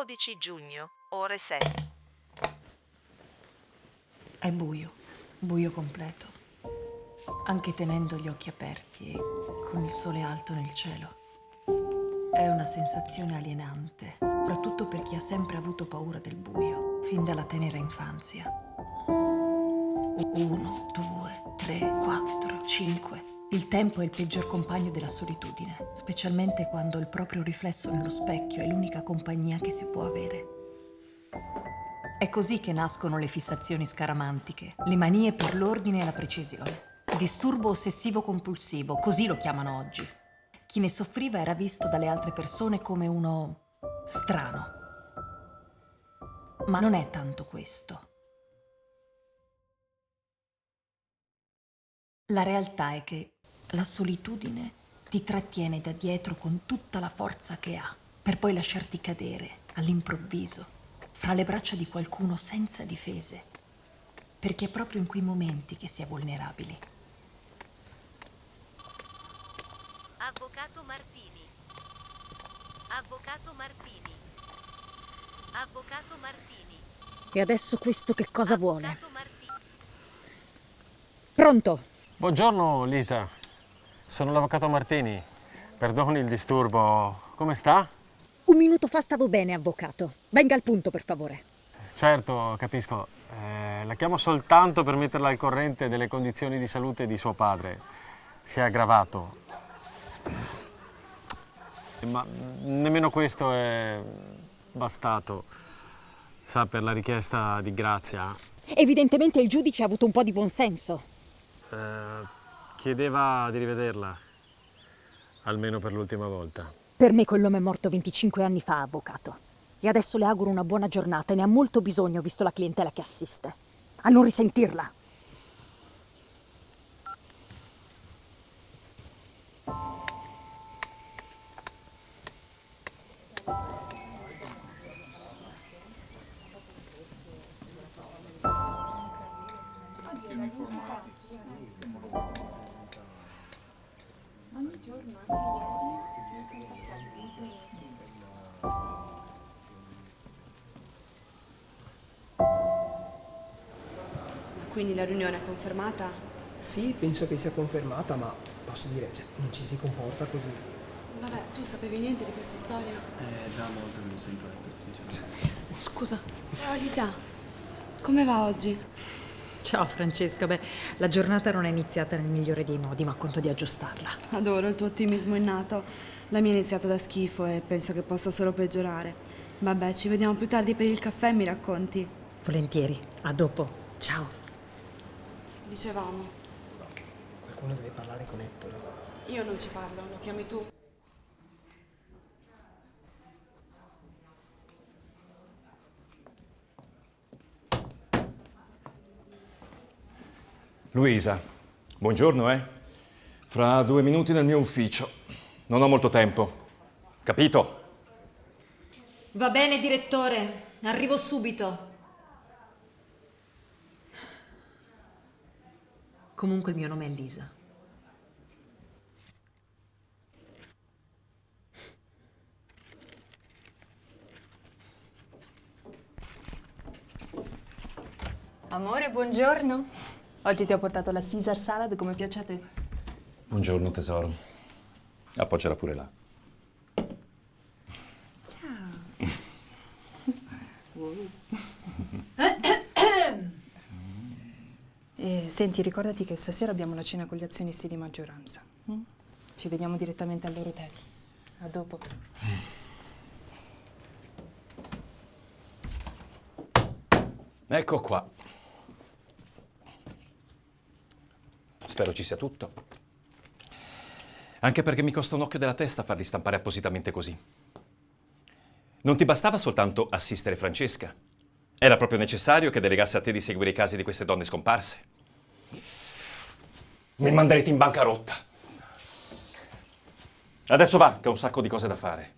12 giugno, ore 7. È buio, buio completo, anche tenendo gli occhi aperti e con il sole alto nel cielo. È una sensazione alienante, soprattutto per chi ha sempre avuto paura del buio, fin dalla tenera infanzia. 1, 2, 3, 4, 5. Il tempo è il peggior compagno della solitudine, specialmente quando il proprio riflesso nello specchio è l'unica compagnia che si può avere. È così che nascono le fissazioni scaramantiche, le manie per l'ordine e la precisione. Disturbo ossessivo-compulsivo, così lo chiamano oggi. Chi ne soffriva era visto dalle altre persone come uno strano. Ma non è tanto questo. La realtà è che la solitudine ti trattiene da dietro con tutta la forza che ha, per poi lasciarti cadere, all'improvviso, fra le braccia di qualcuno senza difese, perché è proprio in quei momenti che si è vulnerabili. Avvocato Martini. Avvocato Martini. Avvocato Martini. E adesso questo che cosa vuole? Avvocato Martini. Pronto? Buongiorno Lisa, sono l'avvocato Martini. Perdoni il disturbo, come sta? Un minuto fa stavo bene, avvocato. Venga al punto, per favore. Certo, capisco. La chiamo soltanto per metterla al corrente delle condizioni di salute di suo padre. Si è aggravato. Ma nemmeno questo è bastato, sa, per la richiesta di grazia. Evidentemente il giudice ha avuto un po' di buonsenso. Chiedeva di rivederla, almeno per l'ultima volta. Per me quell'uomo è morto 25 anni fa, avvocato. E adesso le auguro una buona giornata e ne ha molto bisogno, visto la clientela che assiste. A non risentirla. Quindi la riunione è confermata? Sì, penso che sia confermata, ma posso dire, non ci si comporta così. Vabbè, tu sapevi niente di questa storia? Da molto che non sento Ettore, sinceramente. Scusa. Ciao Lisa, come va oggi? Ciao Francesca, la giornata non è iniziata nel migliore dei modi, ma conto di aggiustarla. Adoro il tuo ottimismo innato. La mia è iniziata da schifo e penso che possa solo peggiorare. Vabbè, ci vediamo più tardi per il caffè e mi racconti. Volentieri, a dopo. Ciao. Dicevamo, Ok, qualcuno deve parlare con Ettore. io non ci parlo, lo chiami tu? Luisa, buongiorno, Fra 2 minuti nel mio ufficio. Non ho molto tempo. Capito? Va bene, direttore. Arrivo subito. Comunque il mio nome è Lisa. Amore, buongiorno. Oggi ti ho portato la Caesar salad come piace a te. Buongiorno, tesoro. Appoggiala pure là. Ciao. E senti, ricordati che stasera abbiamo la cena con gli azionisti di maggioranza. Ci vediamo direttamente al loro hotel. A dopo. Ecco qua. Spero ci sia tutto. Anche perché mi costa un occhio della testa farli stampare appositamente così. Non ti bastava soltanto assistere Francesca. Era proprio necessario che delegasse a te di seguire i casi di queste donne scomparse. Mi manderete in bancarotta. Adesso va, che ho un sacco di cose da fare.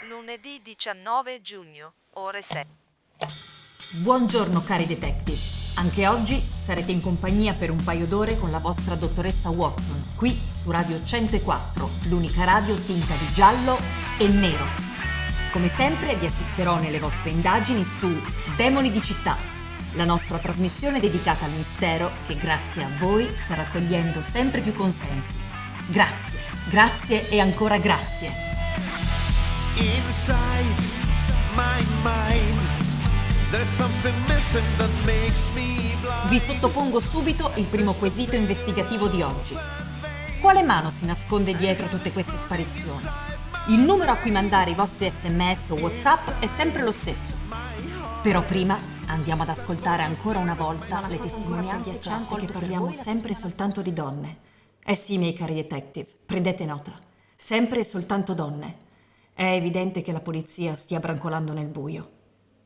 Lunedì 19 giugno, ore 6. Buongiorno cari detective. Anche oggi sarete in compagnia per un paio d'ore con la vostra dottoressa Watson, qui su Radio 104, l'unica radio tinta di giallo e nero. Come sempre vi assisterò nelle vostre indagini su Demoni di città, la nostra trasmissione dedicata al mistero che grazie a voi sta raccogliendo sempre più consensi. Grazie, grazie e ancora grazie. Inside my mind there's something missing that makes me blind. Vi sottopongo subito il primo quesito investigativo di oggi. Quale mano si nasconde dietro tutte queste sparizioni? Il numero a cui mandare i vostri SMS o WhatsApp è sempre lo stesso. Però prima andiamo ad ascoltare ancora una volta le testimonianze agghiaccianti che parliamo sempre e soltanto di donne. Eh sì, miei cari detective, prendete nota. Sempre e soltanto donne. È evidente che la polizia stia brancolando nel buio.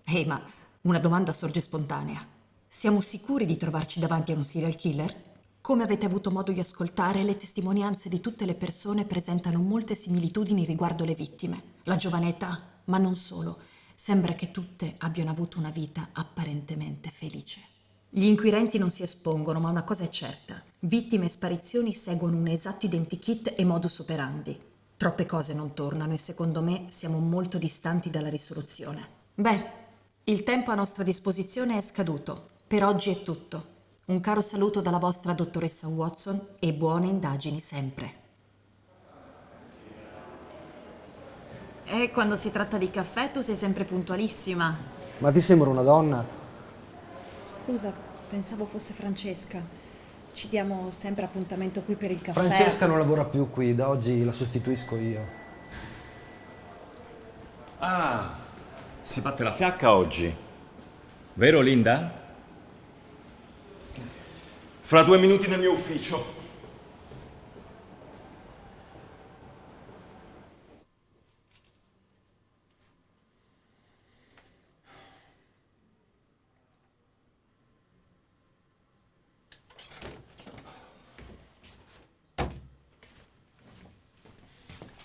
Ehi, ma una domanda sorge spontanea. Siamo sicuri di trovarci davanti a un serial killer? Come avete avuto modo di ascoltare, le testimonianze di tutte le persone presentano molte similitudini riguardo le vittime. La giovane età, ma non solo. Sembra che tutte abbiano avuto una vita apparentemente felice. Gli inquirenti non si espongono, ma una cosa è certa. Vittime e sparizioni seguono un esatto identikit e modus operandi. Troppe cose non tornano e secondo me siamo molto distanti dalla risoluzione. Beh, il tempo a nostra disposizione è scaduto. Per oggi è tutto. Un caro saluto dalla vostra dottoressa Watson e buone indagini sempre. E quando si tratta di caffè tu sei sempre puntualissima. Ma ti sembra una donna? Scusa, pensavo fosse Francesca. Ci diamo sempre appuntamento qui per il caffè. Francesca non lavora più qui, da oggi la sostituisco io. Ah, si batte la fiacca oggi. Vero, Linda? Fra 2 minuti nel mio ufficio.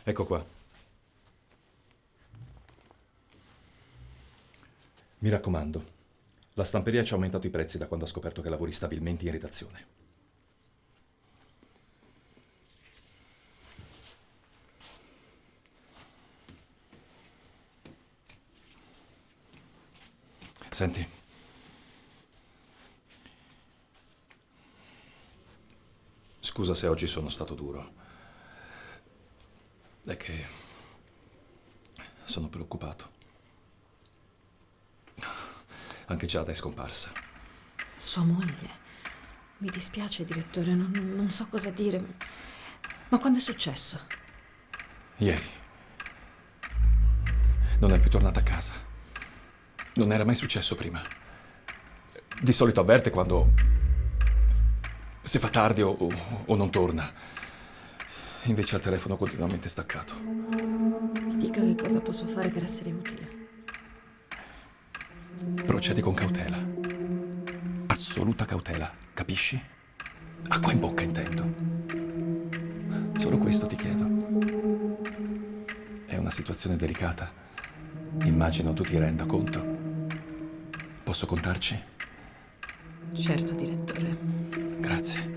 Ecco qua. Mi raccomando, la stamperia ci ha aumentato i prezzi da quando ha scoperto che lavori stabilmente in redazione. Senti. Scusa se oggi sono stato duro. È che sono preoccupato. Anche Giada è scomparsa. Sua moglie. Mi dispiace, direttore, non so cosa dire. Ma quando è successo? Ieri. Non è più tornata a casa. Non era mai successo prima. Di solito avverte quando si fa tardi o non torna. Invece al telefono continuamente staccato. Mi dica che cosa posso fare per essere utile. Procedi con cautela. Assoluta cautela, capisci? Acqua in bocca, intendo. Solo questo ti chiedo. È una situazione delicata. Immagino tu ti renda conto. Posso contarci? Certo, direttore. Grazie.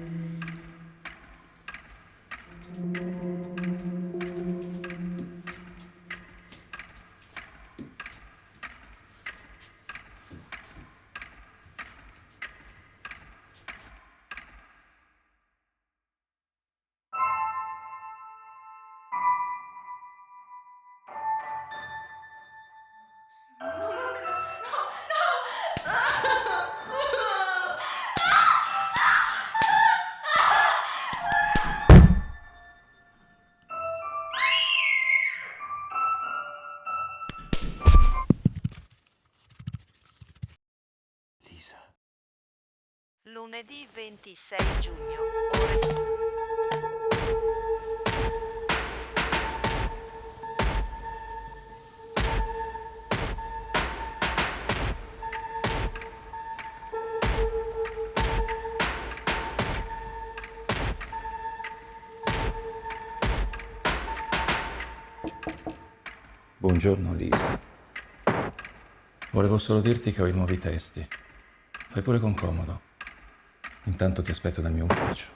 Lunedì 26 giugno, ore 6. Buongiorno Lisa. Volevo solo dirti che ho i nuovi testi. Fai pure con comodo. Intanto ti aspetto nel mio ufficio.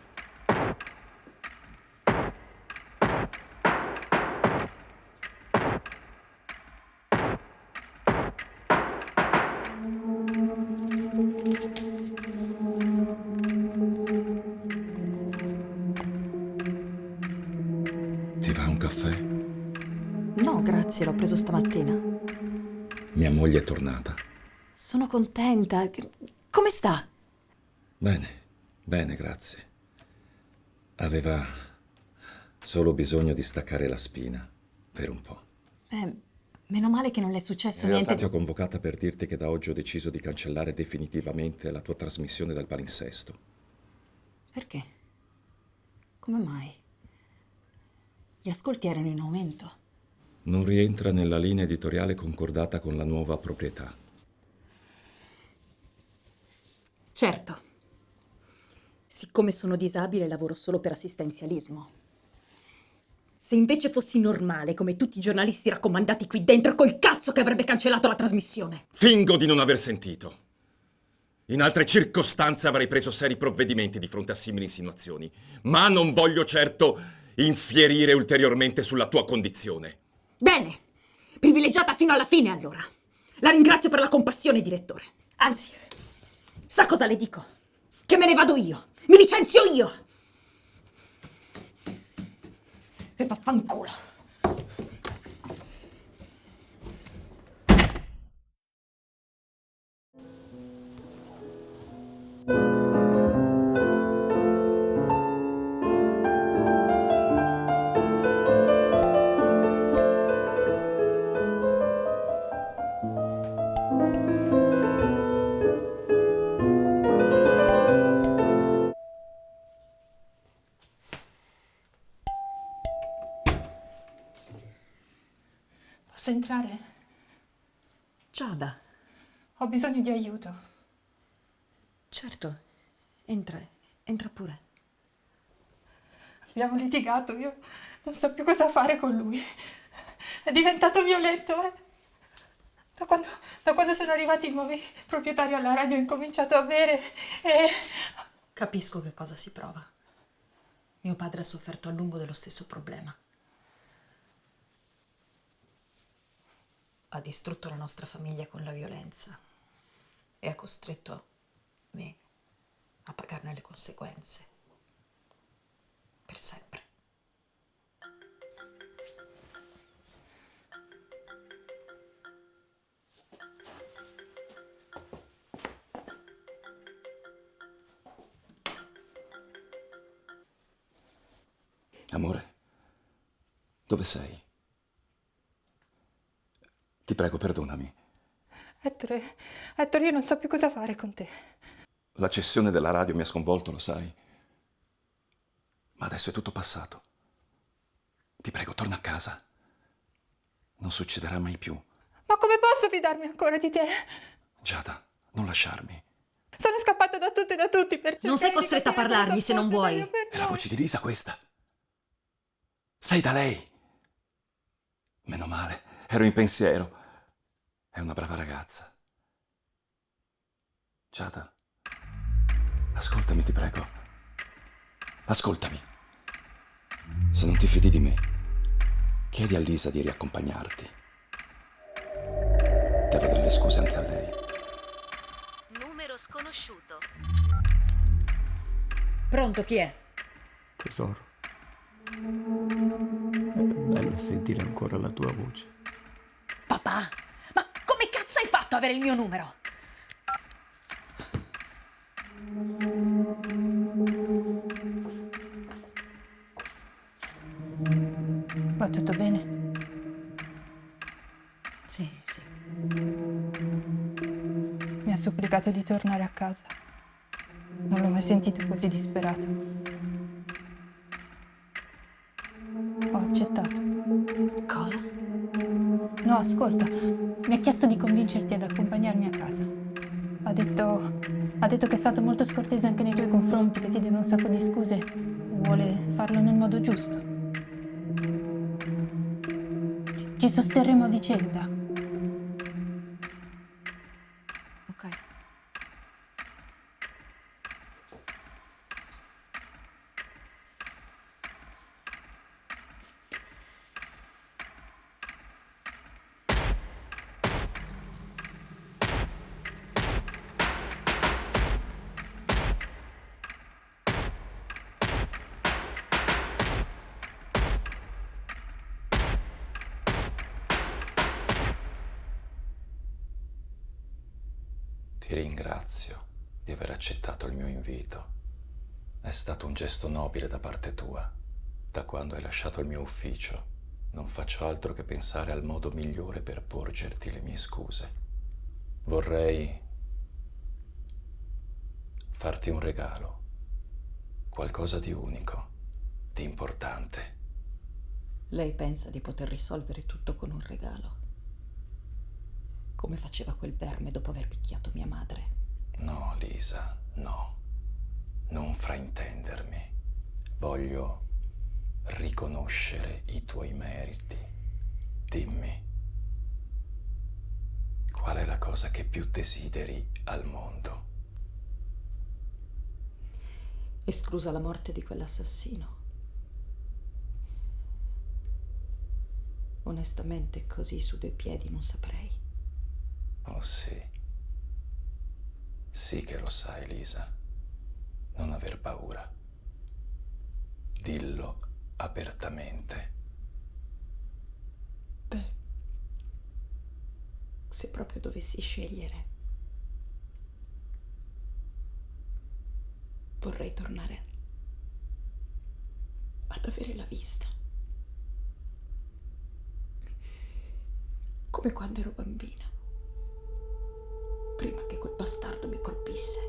Ti va un caffè? No, grazie, l'ho preso stamattina. Mia moglie è tornata. Sono contenta. Come sta? Bene, bene, grazie. Aveva solo bisogno di staccare la spina per un po'. Meno male che non le è successo In realtà niente. ti ho convocata per dirti che da oggi ho deciso di cancellare definitivamente la tua trasmissione dal palinsesto. Perché? Come mai? Gli ascolti erano in aumento. Non rientra nella linea editoriale concordata con la nuova proprietà. Certo. Siccome sono disabile, lavoro solo per assistenzialismo. Se invece fossi normale, come tutti i giornalisti raccomandati qui dentro, col cazzo che avrebbe cancellato la trasmissione. Fingo di non aver sentito. In altre circostanze avrei preso seri provvedimenti di fronte a simili insinuazioni, ma non voglio certo infierire ulteriormente sulla tua condizione. Bene, privilegiata fino alla fine allora. La ringrazio per la compassione, direttore. Anzi, sa cosa le dico? Che me ne vado io, mi licenzio io. E vaffanculo. Posso entrare? Giada, Ho bisogno di aiuto. certo, entra pure. Abbiamo litigato, io non so più cosa fare con lui. È diventato violento, eh. Da quando sono arrivati i nuovi proprietari alla radio ho incominciato a bere e... Capisco che cosa si prova. Mio padre ha sofferto a lungo dello stesso problema. Ha distrutto la nostra famiglia con la violenza e ha costretto me a pagarne le conseguenze. Per sempre. Amore, dove sei? Ti prego, perdonami. Ettore, io non so più cosa fare con te. La cessione della radio mi ha sconvolto, lo sai. Ma adesso è tutto passato. Ti prego, torna a casa. Non succederà mai più. Ma come posso fidarmi ancora di te? Giada, non lasciarmi. Sono scappata da tutto e da tutti per cercare Non sei di costretta a capire parlargli cosa se non fosse vuoi. meglio per È la noi. voce di Lisa questa. Sei da lei. Meno male, ero in pensiero. È una brava ragazza. Giada, ascoltami, ti prego. Ascoltami. Se non ti fidi di me, chiedi a Lisa di riaccompagnarti. Devo delle scuse anche a lei. Numero sconosciuto. Pronto, chi è? Tesoro, è bello sentire ancora la tua voce. Papà? Ma come cazzo hai fatto a avere il mio numero? Va tutto bene? Sì, sì. Mi ha supplicato di tornare a casa. Non l'ho mai sentito così disperato. Ho accettato. Cosa? No, ascolta, mi ha chiesto di convincerti ad accompagnarmi a casa. Ha detto che è stato molto scortese anche nei tuoi confronti, che ti deve un sacco di scuse e vuole farlo nel modo giusto. Ci sosterremo a vicenda. Ok. Ti ringrazio di aver accettato il mio invito. È stato un gesto nobile da parte tua. Da quando hai lasciato il mio ufficio, non faccio altro che pensare al modo migliore per porgerti le mie scuse. Vorrei farti un regalo, qualcosa di unico, di importante. Lei pensa di poter risolvere tutto con un regalo? Come faceva quel verme dopo aver picchiato mia madre? No, Lisa, no. Non fraintendermi. Voglio riconoscere i tuoi meriti. Dimmi, qual è la cosa che più desideri al mondo? Esclusa la morte di quell'assassino. Onestamente, così su due piedi non saprei. Oh sì. Sì che lo sai, Lisa. Non aver paura. Dillo apertamente. Beh, se proprio dovessi scegliere, vorrei tornare ad avere la vista. Come quando ero bambina, prima che quel bastardo mi colpisse.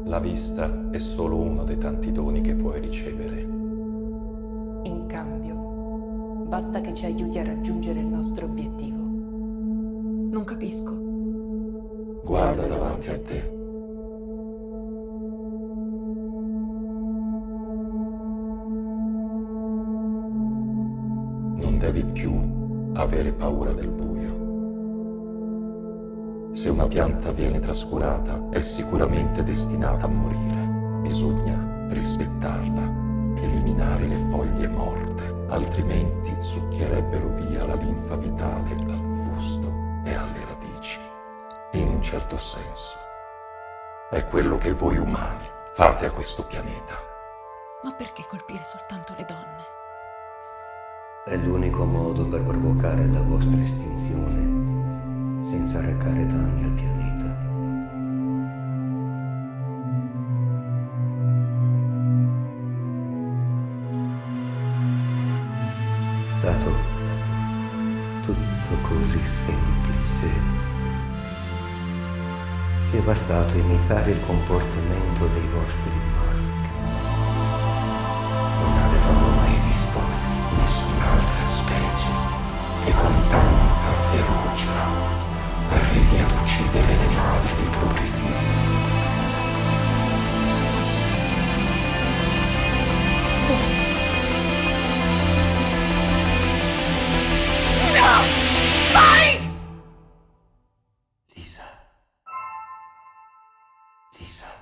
La vista è solo uno dei tanti doni che puoi ricevere. In cambio, basta che ci aiuti a raggiungere il nostro obiettivo. Non capisco. Guarda davanti a te. Non devi più avere paura del buio. Se una pianta viene trascurata, è sicuramente destinata a morire. Bisogna rispettarla, eliminare le foglie morte, altrimenti succhierebbero via la linfa vitale al fusto e alle radici. In un certo senso, è quello che voi umani fate a questo pianeta. Ma perché colpire soltanto le donne? È l'unico modo per provocare la vostra estinzione senza arrecare danni al pianeta. È stato tutto così semplice. Ci è bastato imitare il comportamento dei vostri maschi. Non avevamo mai visto nessun'altra specie che con tanta ferocia arrivi ad uccidere le madri dei propri figli. No! Mai! Lisa. Lisa.